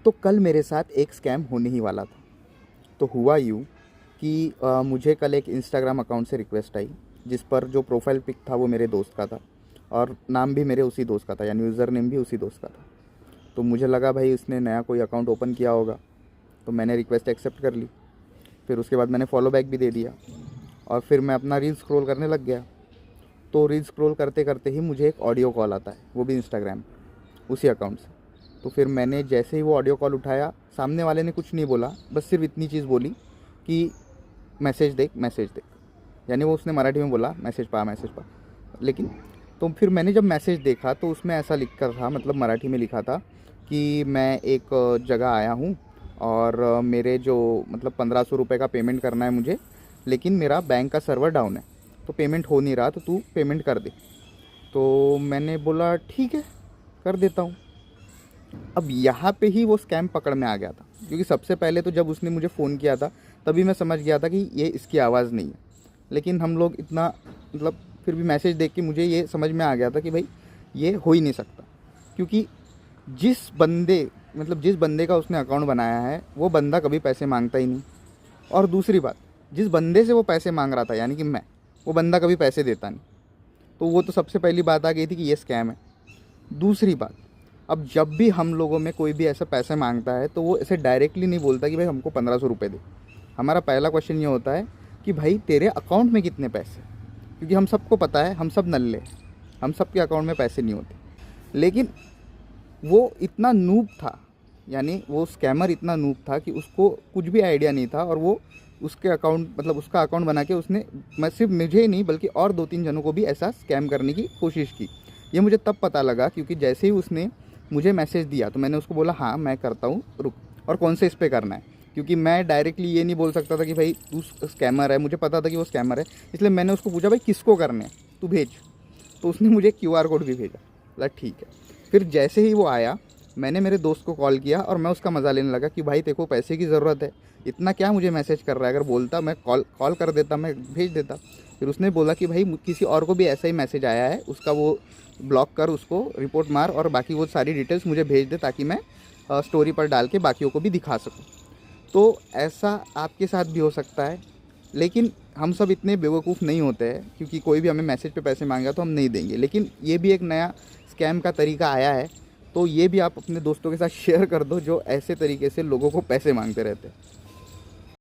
तो कल मेरे साथ एक स्कैम होने ही वाला था। तो हुआ यूँ कि मुझे कल एक इंस्टाग्राम अकाउंट से रिक्वेस्ट आई, जिस पर जो प्रोफाइल पिक था वो मेरे दोस्त का था और नाम भी मेरे उसी दोस्त का था, यानी यूज़र नेम भी उसी दोस्त का था। तो मुझे लगा भाई उसने नया कोई अकाउंट ओपन किया होगा, तो मैंने रिक्वेस्ट एक्सेप्ट कर ली। फिर उसके बाद मैंने फॉलो बैक भी दे दिया और फिर मैं अपना रील स्क्रॉल करने लग गया। तो रील स्क्रॉल करते करते ही मुझे एक ऑडियो कॉल आता है, वो भी इंस्टाग्राम उसी अकाउंट से। तो फिर मैंने जैसे ही वो ऑडियो कॉल उठाया, सामने वाले ने कुछ नहीं बोला, बस सिर्फ इतनी चीज़ बोली कि मैसेज देख मैसेज देख, यानी वो उसने मराठी में बोला मैसेज पा मैसेज पा। लेकिन तो फिर मैंने जब मैसेज देखा तो उसमें ऐसा लिख कर था, मतलब मराठी में लिखा था कि मैं एक जगह आया हूँ और मेरे जो मतलब 1500 रुपये का पेमेंट करना है मुझे, लेकिन मेरा बैंक का सर्वर डाउन है तो पेमेंट हो नहीं रहा, तो तू पेमेंट कर दे। तो मैंने बोला ठीक है, कर देता हूँ। अब यहाँ पे ही वो स्कैम पकड़ में आ गया था, क्योंकि सबसे पहले तो जब उसने मुझे फ़ोन किया था तभी मैं समझ गया था कि ये इसकी आवाज़ नहीं है। लेकिन हम लोग इतना मतलब फिर भी मैसेज देख के मुझे ये समझ में आ गया था कि भाई ये हो ही नहीं सकता, क्योंकि जिस बंदे का उसने अकाउंट बनाया है वो बंदा कभी पैसे मांगता ही नहीं। और दूसरी बात, जिस बंदे से वो पैसे मांग रहा था यानी कि मैं, वो बंदा कभी पैसे देता नहीं। तो वो तो सबसे पहली बात आ गई थी कि ये स्कैम है। दूसरी बात, अब जब भी हम लोगों में कोई भी ऐसा पैसे मांगता है तो वो ऐसे डायरेक्टली नहीं बोलता कि भाई हमको 1500 रुपये दे। हमारा पहला क्वेश्चन ये होता है कि भाई तेरे अकाउंट में कितने पैसे, क्योंकि हम सबको पता है हम सब नल्ले हैं, हम सब के अकाउंट में पैसे नहीं होते। लेकिन वो इतना नूब था, यानी वो स्कैमर इतना नूब था कि उसको कुछ भी आइडिया नहीं था, और वो उसके अकाउंट मतलब उसका अकाउंट बना के उसने मैं सिर्फ मुझे ही नहीं बल्कि और 2-3 जनों को भी ऐसा स्कैम करने की कोशिश की। ये मुझे तब पता लगा क्योंकि जैसे ही उसने मुझे मैसेज दिया तो मैंने उसको बोला हाँ मैं करता हूँ, रुक, और कौन से इस पे करना है, क्योंकि मैं डायरेक्टली ये नहीं बोल सकता था कि भाई तू स्कैमर है, मुझे पता था कि वो स्कैमर है। इसलिए मैंने उसको पूछा भाई किसको करने हैं, तू भेज। तो उसने मुझे QR कोड भी भेजा, बोला ठीक है। फिर जैसे ही वो आया मैंने मेरे दोस्त को कॉल किया और मैं उसका मज़ा लेने लगा कि भाई देखो पैसे की ज़रूरत है, इतना क्या मुझे मैसेज कर रहा है, अगर बोलता मैं कॉल कर देता, मैं भेज देता। फिर उसने बोला कि भाई किसी और को भी ऐसा ही मैसेज आया है, उसका वो ब्लॉक कर, उसको रिपोर्ट मार और बाकी वो सारी डिटेल्स मुझे भेज दे ताकि मैं स्टोरी पर डाल के बाकियों को भी दिखा सकूँ। तो ऐसा आपके साथ भी हो सकता है, लेकिन हम सब इतने बेवकूफ़ नहीं होते हैं, क्योंकि कोई भी हमें मैसेज पे पैसे मांगा तो हम नहीं देंगे। लेकिन ये भी एक नया स्कैम का तरीका आया है, तो ये भी आप अपने दोस्तों के साथ शेयर कर दो जो ऐसे तरीके से लोगों को पैसे मांगते रहते हैं।